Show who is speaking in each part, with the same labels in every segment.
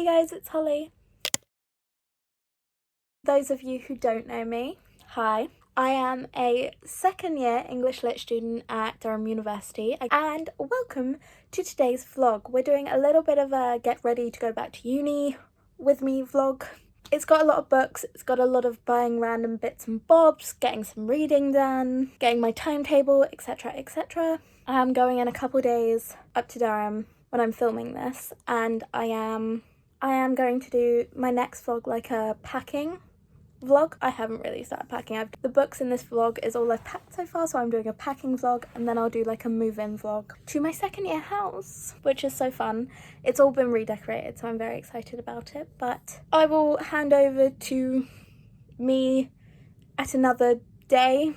Speaker 1: Hey guys, it's Holly. Those of you who don't know me, hi. I am a second year English Lit student at Durham University, and welcome to today's vlog. We're doing a little bit of a get ready to go back to uni with me vlog. It's got a lot of books, it's got a lot of buying random bits and bobs, getting some reading done, getting my timetable, etc, etc. I'm going in a couple days up to Durham when I'm filming this, and I am going to do my next vlog like a packing vlog. I haven't really started packing. The books in this vlog is all I've packed so far, so I'm doing a packing vlog, and then I'll do like a move-in vlog to my second year house, which is so fun. It's all been redecorated, so I'm very excited about it, but I will hand over to me at another day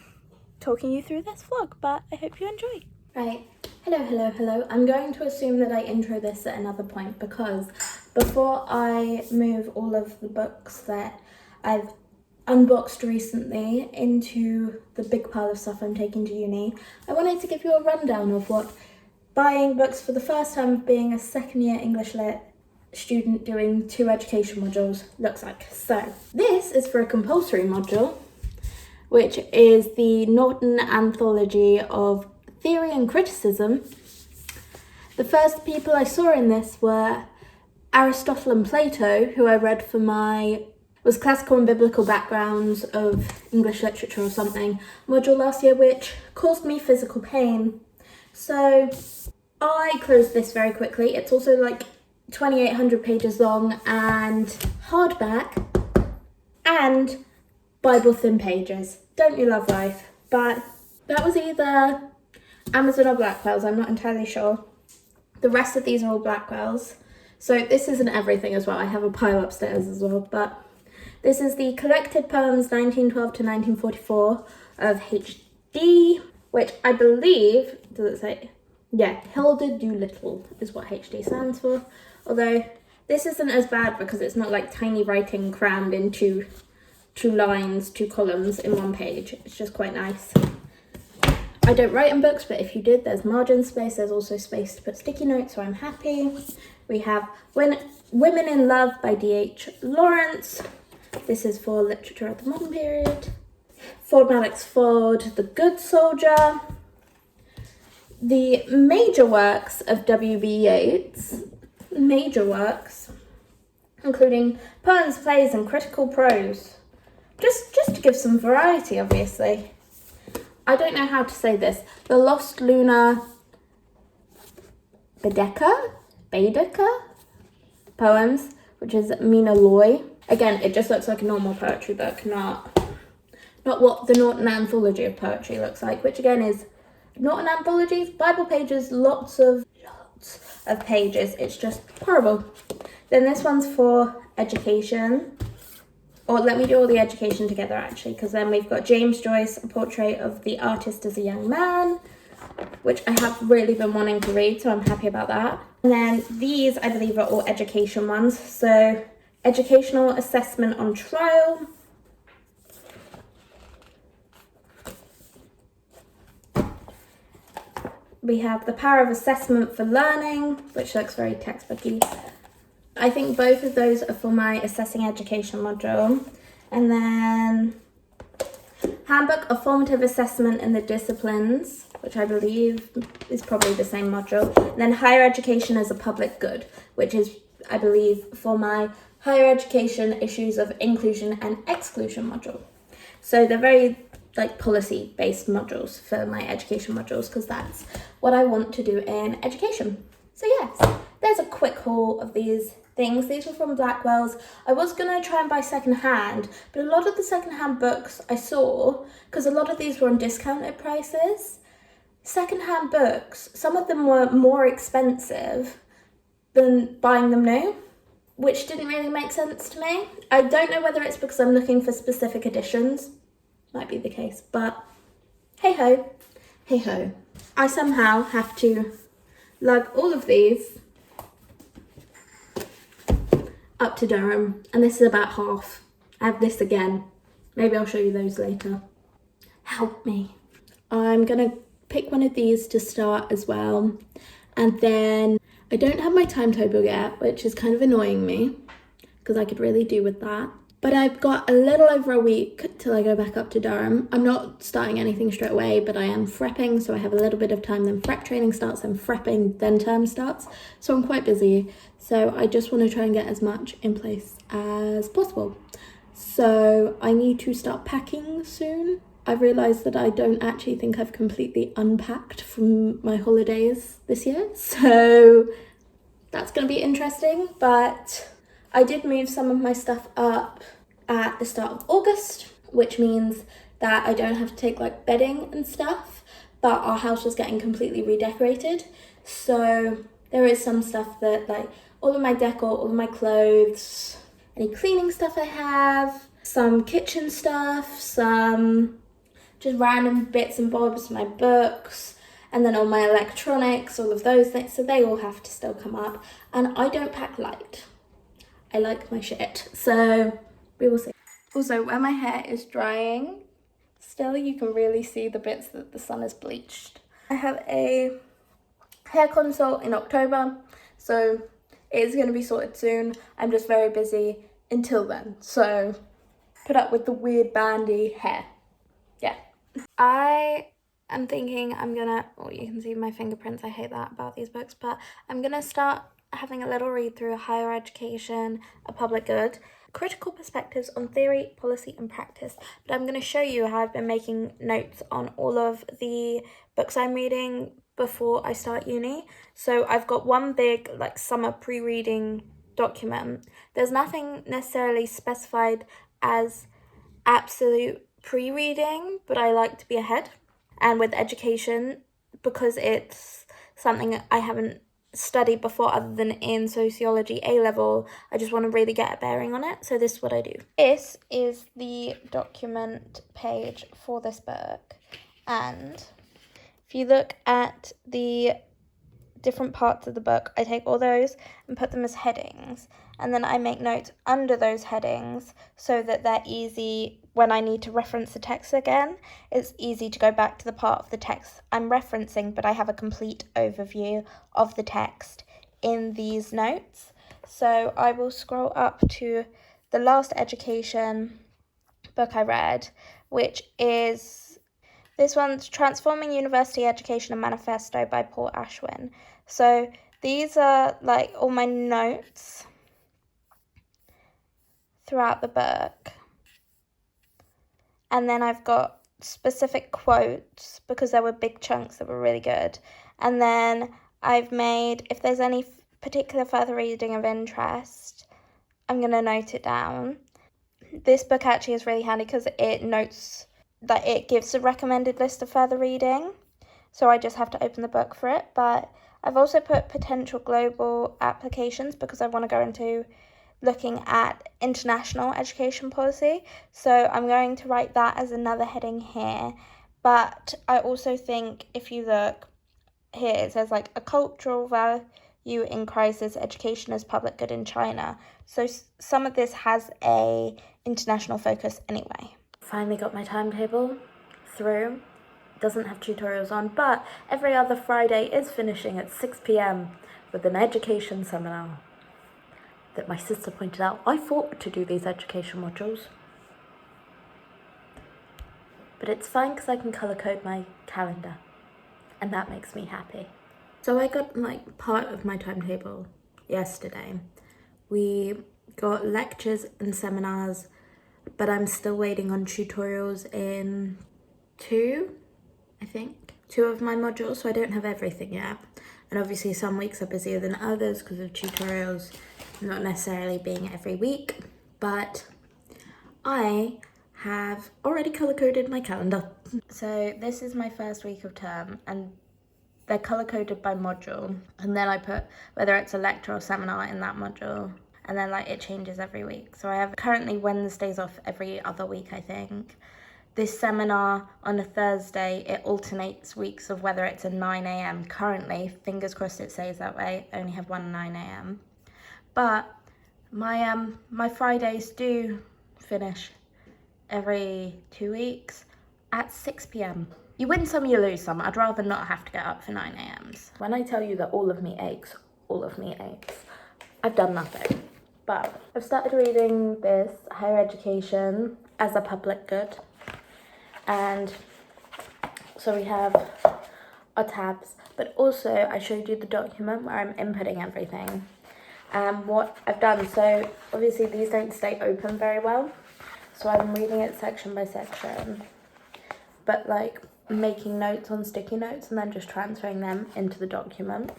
Speaker 1: talking you through this vlog, but I hope you enjoy. Right, hello. I'm going to assume that I intro this at another point, because before I move all of the books that I've unboxed recently into the big pile of stuff I'm taking to uni, I wanted to give you a rundown of what buying books for the first time of being a second year English Lit student doing 2 education modules looks like. So this is for a compulsory module, which is the Norton Anthology of Theory and Criticism. The first people I saw in this were Aristotle and Plato, who I read for was classical and biblical backgrounds of English literature or something module last year, which caused me physical pain. So I closed this very quickly. It's also like 2,800 pages long and hardback and Bible thin pages. Don't you love life? But that was either Amazon or Blackwell's, I'm not entirely sure. The rest of these are all Blackwell's. So this isn't everything as well. I have a pile upstairs as well, but this is the Collected Poems 1912 to 1944 of HD, which I believe, does it say? Yeah, Hilda Doolittle is what HD stands for. Although this isn't as bad because it's not like tiny writing crammed into 2 lines, 2 columns in 1 page. It's just quite nice. I don't write in books, but if you did, there's margin space. There's also space to put sticky notes, so I'm happy. We have Women in Love by D.H. Lawrence. This is for literature of the modern period. Ford Madox Ford, The Good Soldier. The major works of W.B. Yeats. Major works, including poems, plays, and critical prose. Just to give some variety, obviously. I don't know how to say this. The Lost Lunar Baedeker poems, which is Mina Loy. Again, it just looks like a normal poetry book, not what the Norton Anthology of Poetry looks like, which again is Norton Anthologies, Bible pages, lots of pages. It's just horrible. Then this one's for education. Or let me do all the education together actually, because then we've got James Joyce, A Portrait of the Artist as a Young Man, which I have really been wanting to read, so I'm happy about that. And then these, I believe, are all education ones. So, Educational Assessment on Trial. We have The Power of Assessment for Learning, which looks very textbooky. I think both of those are for my assessing education module. And then Handbook of Formative Assessment in the Disciplines, which I believe is probably the same module. And then Higher Education as a Public Good, which is, I believe, for my Higher Education Issues of Inclusion and Exclusion module. So they're very like policy-based modules for my education modules, because that's what I want to do in education. So yes, there's a quick haul of these things. These were from Blackwell's. I was going to try and buy secondhand, but a lot of the secondhand books I saw, because a lot of these were on discounted prices, secondhand books, some of them were more expensive than buying them new, which didn't really make sense to me. I don't know whether it's because I'm looking for specific editions. Might be the case, but hey ho. I somehow have to lug all of these up to Durham, and this is about half. I have this again. Maybe I'll show you those later. Help me. I'm gonna pick one of these to start as well, and then I don't have my timetable yet, which is kind of annoying me because I could really do with that. But I've got a little over a week till I go back up to Durham. I'm not starting anything straight away, but I am frepping, so I have a little bit of time. Then frep training starts, then frepping, then term starts. So I'm quite busy. So I just want to try and get as much in place as possible. So I need to start packing soon. I've realised that I don't actually think I've completely unpacked from my holidays this year. So that's going to be interesting, but I did move some of my stuff up at the start of August, which means that I don't have to take like bedding and stuff, but our house was getting completely redecorated. So there is some stuff that, like, all of my decor, all of my clothes, any cleaning stuff I have, some kitchen stuff, some just random bits and bobs, my books, and then all my electronics, all of those things. So they all have to still come up. And I don't pack light. I like my shit. So we will see. Also, where my hair is drying, still you can really see the bits that the sun has bleached. I have a hair consult in October, so it is going to be sorted soon. I'm just very busy until then, so put up with the weird bandy hair. Yeah. I am thinking I'm gonna, oh, you can see my fingerprints, I hate that about these books, but I'm gonna start having a little read through Higher Education, A Public Good, Critical Perspectives on Theory, Policy and Practice. But I'm going to show you how I've been making notes on all of the books I'm reading before I start uni. So I've got one big like summer pre-reading document. There's nothing necessarily specified as absolute pre-reading, but I like to be ahead. And with education, because it's something I haven't studied before other than in sociology A-level, I just want to really get a bearing on it. So this is what I do. This is the document page for this book, and if you look at the different parts of the book, I take all those and put them as headings, and then I make notes under those headings so that they're easy when I need to reference the text again. It's easy to go back to the part of the text I'm referencing, but I have a complete overview of the text in these notes. So I will scroll up to the last education book I read, which is this one's Transforming University Education, a Manifesto by Paul Ashwin. So these are like all my notes throughout the book. And then I've got specific quotes because there were big chunks that were really good. And then I've made, if there's any particular further reading of interest, I'm going to note it down. This book actually is really handy because it notes that it gives a recommended list of further reading. So I just have to open the book for it. But I've also put potential global applications because I want to go into looking at international education policy. So I'm going to write that as another heading here. But I also think if you look here, it says like a cultural value in crisis, education as public good in China. So some of this has a international focus anyway. Finally got my timetable through. Doesn't have tutorials on, but every other Friday is finishing at 6 p.m. with an education seminar that my sister pointed out. I fought to do these education modules, but it's fine because I can color code my calendar, and that makes me happy. So I got like part of my timetable yesterday. We got lectures and seminars, but I'm still waiting on tutorials in two of my modules, so I don't have everything yet. And obviously some weeks are busier than others because of tutorials not necessarily being every week, but I have already color-coded my calendar. So this is my first week of term, and they're color-coded by module, and then I put whether it's a lecture or seminar in that module, and then like it changes every week. So I have currently Wednesdays off every other week, I think. This seminar on a Thursday, it alternates weeks of whether it's a 9 a.m. Currently, fingers crossed it stays that way, I only have one 9 a.m. But my Fridays do finish every 2 weeks at 6 p.m. You win some, you lose some. I'd rather not have to get up for 9 a.m. When I tell you that all of me aches all of me aches. I've done nothing. But I've started reading this, Higher Education as a Public Good. And so we have our tabs, but also I showed you the document where I'm inputting everything. And what I've done, so obviously these don't stay open very well. So I'm reading it section by section, but like making notes on sticky notes and then just transferring them into the document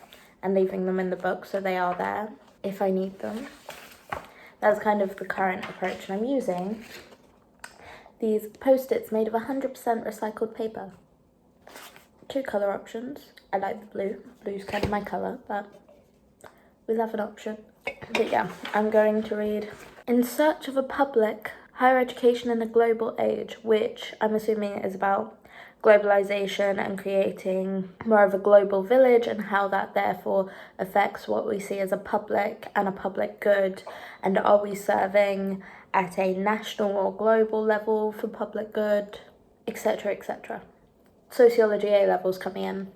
Speaker 1: and leaving them in the book so they are there if I need them. That's kind of the current approach, and I'm using these post-its made of 100% recycled paper. 2 colour options. I like the blue. Blue's kind of my colour, but we'll have an option. But yeah, I'm going to read In Search of a Public Higher Education in a Global Age, which I'm assuming is about globalization and creating more of a global village and how that therefore affects what we see as a public and a public good, and are we serving at a national or global level for public good, etc, etc. Sociology A levels coming in.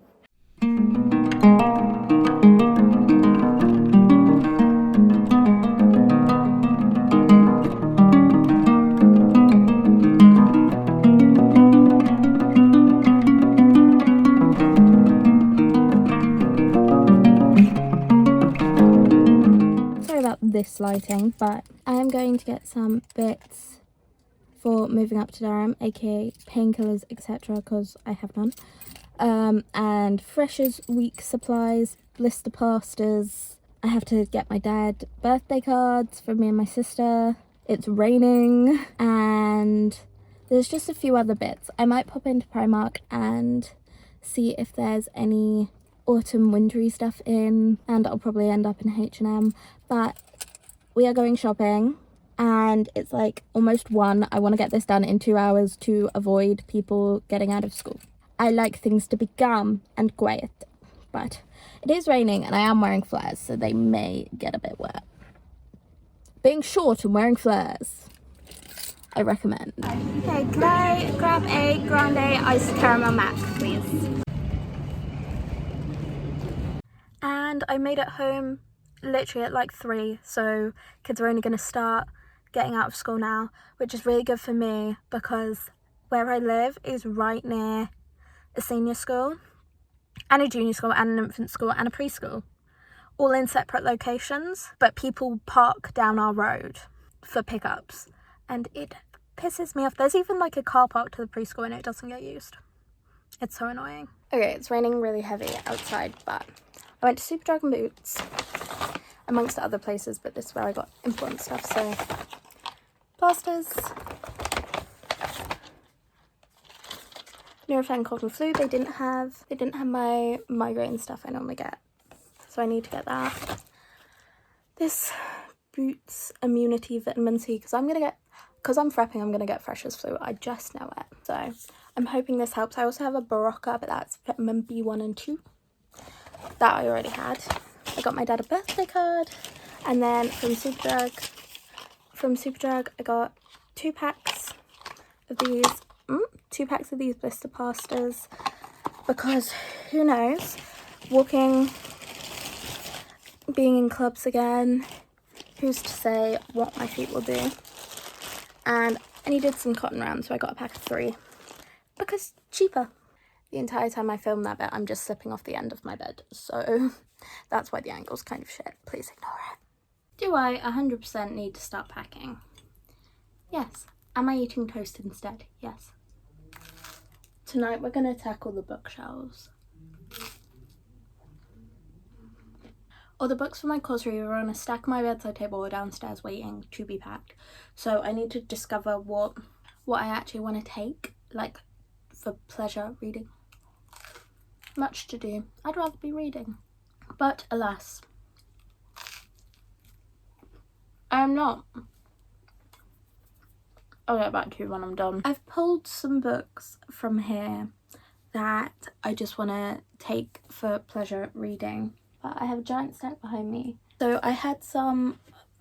Speaker 1: This lighting, but I am going to get some bits for moving up to Durham, aka painkillers, etc, because I have none, and Freshers Week supplies, blister plasters. I have to get my dad birthday cards for me and my sister. It's raining, and there's just a few other bits. I might pop into Primark and see if there's any autumn wintry stuff in, and I'll probably end up in H&M, but we are going shopping and it's like almost 1. I want to get this done in 2 hours to avoid people getting out of school. I like things to be calm and quiet, but it is raining and I am wearing flares, so they may get a bit wet. Being short and wearing flares, I recommend. Okay, can I grab a grande iced caramel mac, please? And I made it home literally at like 3, so kids are only going to start getting out of school now, which is really good for me because where I live is right near a senior school and a junior school and an infant school and a preschool, all in separate locations, but people park down our road for pickups and it pisses me off. There's even like a car park to the preschool and it doesn't get used. It's so annoying. Okay, it's raining really heavy outside, but I went to Superdrug and Boots amongst other places, but this is where I got important stuff. So plasters, Nurofen cold and flu. They didn't have my migraine stuff I normally get, so I need to get that. This Boots immunity vitamin C, because I'm prepping, I'm gonna get Freshers flu. I just know it, so I'm hoping this helps. I also have a Barocca, but that's vitamin B1 and 2 that I already had. I got my dad a birthday card, and then from Superdrug I got 2 packs of these blister plasters, because who knows, being in clubs again, who's to say what my feet will do. And I needed some cotton rounds, so I got a pack of 3 because cheaper. The entire time I film that bit, I'm just slipping off the end of my bed, so that's why the angle's kind of shit. Please ignore it. Do I 100% need to start packing? Yes. Am I eating toast instead? Yes. Tonight we're going to tackle the bookshelves. All the books for my course read are on a stack on my bedside table or downstairs waiting to be packed. So I need to discover what I actually want to take, like for pleasure reading. Much to do. I'd rather be reading. But alas, I am not. I'll get back to you when I'm done. I've pulled some books from here that I just want to take for pleasure reading, but I have a giant stack behind me. So I had some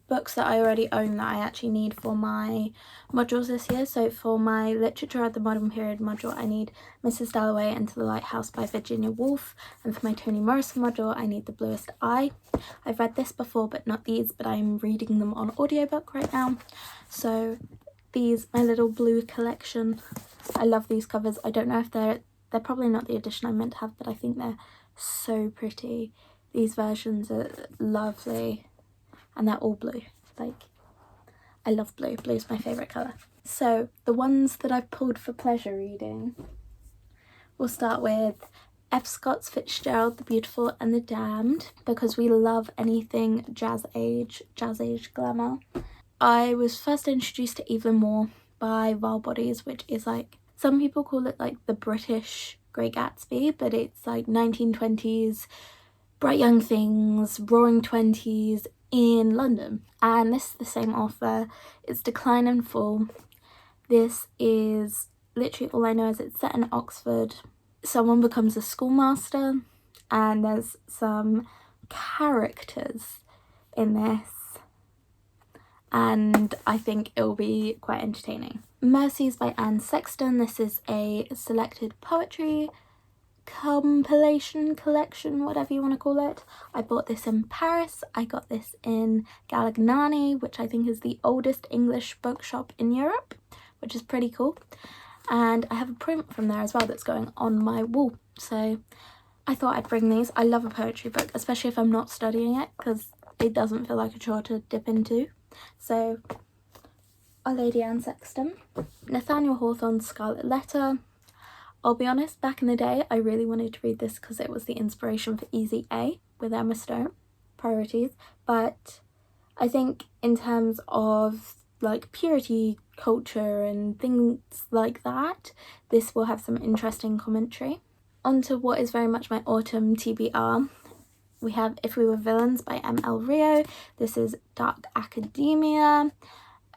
Speaker 1: books that I already own that I actually need for my modules this year. So for my Literature of the Modern Period module, I need Mrs. Dalloway and To the Lighthouse by Virginia Woolf, and for my Toni Morrison module, I need The Bluest Eye. I've read this before but not these, but I'm reading them on audiobook right now. So these, my little blue collection, I love these covers. I don't know if they're probably not the edition I meant to have, but I think they're so pretty. These versions are lovely, and they're all blue. Like, I love blue. Blue's my favourite colour. So the ones that I've pulled for pleasure reading, we'll start with F. Scott Fitzgerald, The Beautiful and the Damned, because we love anything jazz age glamour. I was first introduced to Evelyn Moore by Vile Bodies, which is like, some people call it like the British Great Gatsby, but it's like 1920s, bright young things, roaring 20s in London. And this is the same author. It's Decline and Fall. This is literally, all I know is it's set in Oxford. Someone becomes a schoolmaster, and there's some characters in this, and I think it'll be quite entertaining. Mercies by Anne Sexton. This is a selected poetry compilation, collection, whatever you want to call it. I bought this in Paris. I got this in Galignani, which I think is the oldest English bookshop in Europe, which is pretty cool. And I have a print from there as well that's going on my wall. So I thought I'd bring these. I love a poetry book, especially if I'm not studying it, because it doesn't feel like a chore to dip into. So Our Lady Anne Sexton. Nathaniel Hawthorne's Scarlet Letter. I'll be honest, back in the day I really wanted to read this because it was the inspiration for Easy A with Emma Stone, Priorities, but I think in terms of like purity culture and things like that, this will have some interesting commentary. On to what is very much my autumn TBR. We have If We Were Villains by M.L. Rio. This is dark academia.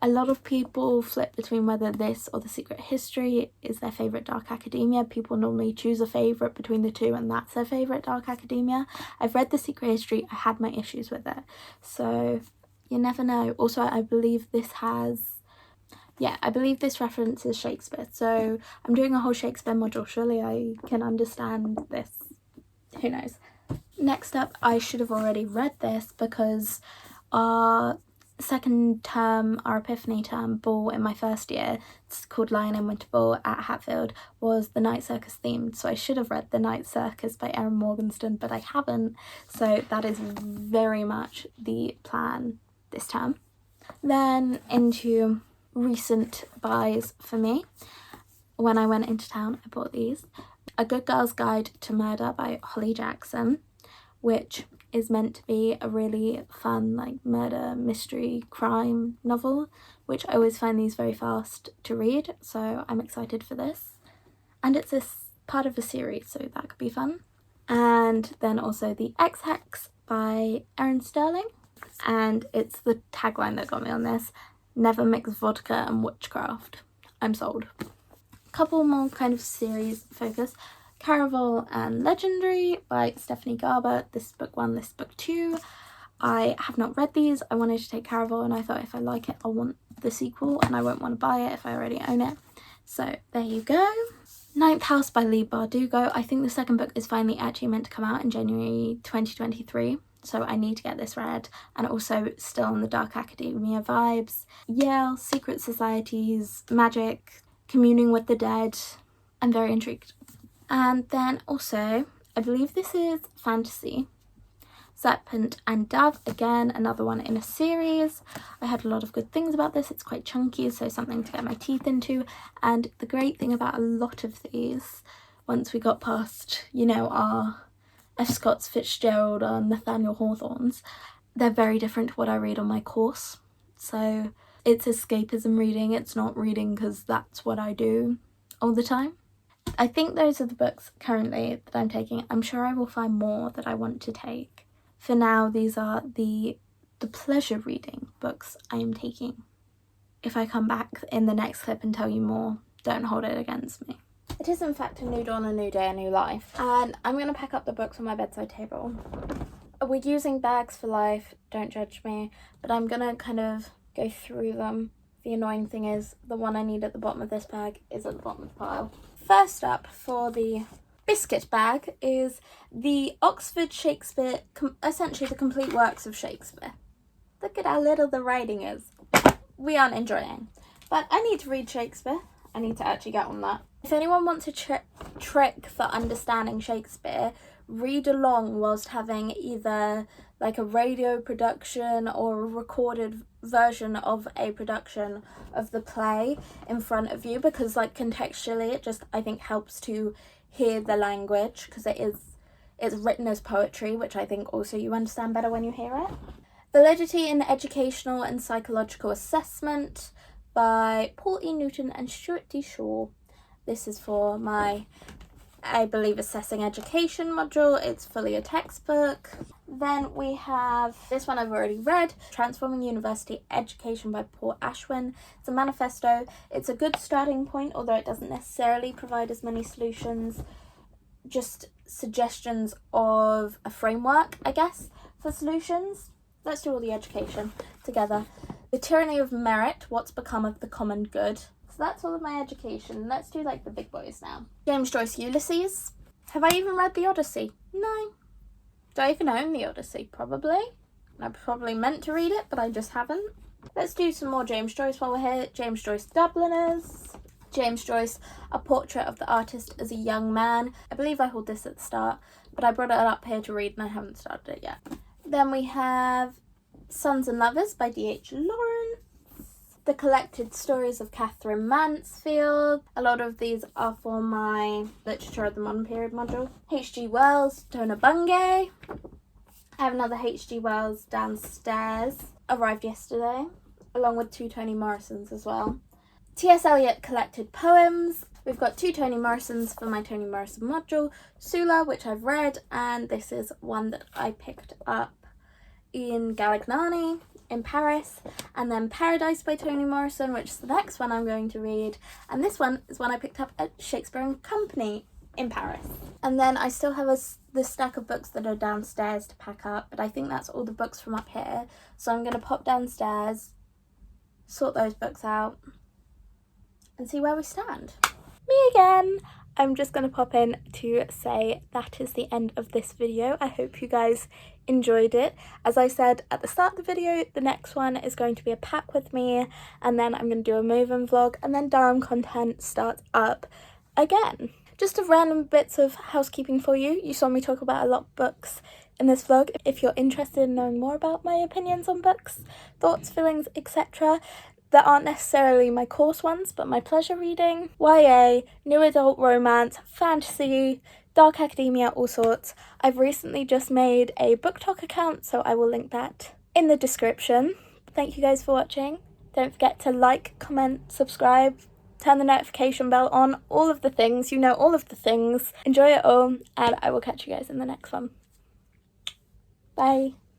Speaker 1: A lot of people flip between whether this or The Secret History is their favourite dark academia. People normally choose a favourite between the two, and that's their favourite dark academia. I've read The Secret History. I had my issues with it, so you never know. Also, I believe this references Shakespeare, so I'm doing a whole Shakespeare module. Surely I can understand this. Who knows? Next up, I should have already read this because our second term, our Epiphany term ball in my first year, it's called Lion and Winter Ball at Hatfield, was the Night Circus themed, so I should have read The Night Circus by Erin Morgenstern, but I haven't, so that is very much the plan this term. Then into recent buys for me. When I went into town, I bought these. A Good Girl's Guide to Murder by Holly Jackson, which is meant to be a really fun like murder, mystery, crime novel, which I always find these very fast to read, so I'm excited for this. And it's this part of a series, so that could be fun. And then also The Ex-Hex by Erin Sterling, and it's the tagline that got me on this: never mix vodka and witchcraft. I'm sold. Couple more kind of series focus. Caraval and Legendary by Stephanie Garber. This is book 1, this is book 2. I have not read these. I wanted to take Caraval and I thought if I like it I'll want the sequel and I won't want to buy it if I already own it. So there you go. Ninth House by Leigh Bardugo. I think the second book is finally actually meant to come out in January 2023. So I need to get this read, and also still on the dark academia vibes. Yale, secret societies, magic, communing with the dead. I'm very intrigued. And then also, I believe this is fantasy. Serpent and Dove, again, another one in a series. I heard a lot of good things about this. It's quite chunky, so something to get my teeth into. And the great thing about a lot of these, once we got past, you know, our F. Scott Fitzgerald or Nathaniel Hawthorne's, they're very different to what I read on my course. So it's escapism reading. It's not reading because that's what I do all the time. I think those are the books currently that I'm taking. I'm sure I will find more that I want to take. For now, these are the pleasure reading books I am taking. If I come back in the next clip and tell you more, don't hold it against me. It is in fact a new dawn, a new day, a new life. And I'm going to pack up the books on my bedside table We're using bags for life, don't judge me, but I'm gonna kind of go through them. The annoying thing is the one I need at the bottom of this bag is at the bottom of the pile. First up for the biscuit bag is the Oxford Shakespeare, essentially the complete works of Shakespeare. Look at how little the writing is. We aren't enjoying. But I need to read Shakespeare. I need to actually get on that. If anyone wants a trick for understanding Shakespeare, read along whilst having either like a radio production or a recorded version of a production of the play in front of you, because like contextually it just, I think, helps to hear the language, because it's written as poetry, which I think also you understand better when you hear it. Validity in Educational and Psychological Assessment by Paul E. Newton and Stuart D. Shaw. This is for my, I believe, Assessing Education module. It's fully a textbook. Then we have, this one I've already read, Transforming University Education by Paul Ashwin. It's a manifesto. It's a good starting point, although it doesn't necessarily provide as many solutions, just suggestions of a framework, I guess, for solutions. Let's do all the education together. The Tyranny of Merit, What's Become of the Common Good. So that's all of my education. Let's do like the big boys now. James Joyce, Ulysses. Have I even read the Odyssey? No. Do I even own the Odyssey? Probably. I probably meant to read it, but I just haven't. Let's do some more James Joyce while we're here. James Joyce, Dubliners. James Joyce, A Portrait of the Artist as a Young Man. I believe I hold this at the start, but I brought it up here to read and I haven't started it yet. Then we have Sons and Lovers by D.H. Lawrence. The Collected Stories of Catherine Mansfield. A lot of these are for my Literature of the Modern Period module. H.G. Wells, Dona Bungay. I have another H.G. Wells downstairs. Arrived yesterday, along with 2 Toni Morrisons as well. T.S. Eliot Collected Poems. We've got 2 Toni Morrisons for my Toni Morrison module. Sula, which I've read, and this is one that I picked up in Galignani in Paris, and then Paradise by Toni Morrison, which is the next one I'm going to read, and this one is one I picked up at Shakespeare and Company in Paris. And then I still have the stack of books that are downstairs to pack up, but I think that's all the books from up here, so I'm going to pop downstairs, sort those books out, and see where we stand. Me again! I'm just going to pop in to say that is the end of this video. I hope you guys enjoyed it. As I said at the start of the video, the next one is going to be a pack with me, and then I'm going to do a move-in vlog, and then Durham content starts up again. Just a random bits of housekeeping for you. You saw me talk about a lot of books in this vlog. If you're interested in knowing more about my opinions on books, thoughts, feelings, etc., that aren't necessarily my course ones, but my pleasure reading, YA, new adult romance, fantasy, dark academia, all sorts. I've recently just made a BookTok account, so I will link that in the description. Thank you guys for watching. Don't forget to like, comment, subscribe, turn the notification bell on, all of the things, you know, all of the things. Enjoy it all, and I will catch you guys in the next one. Bye.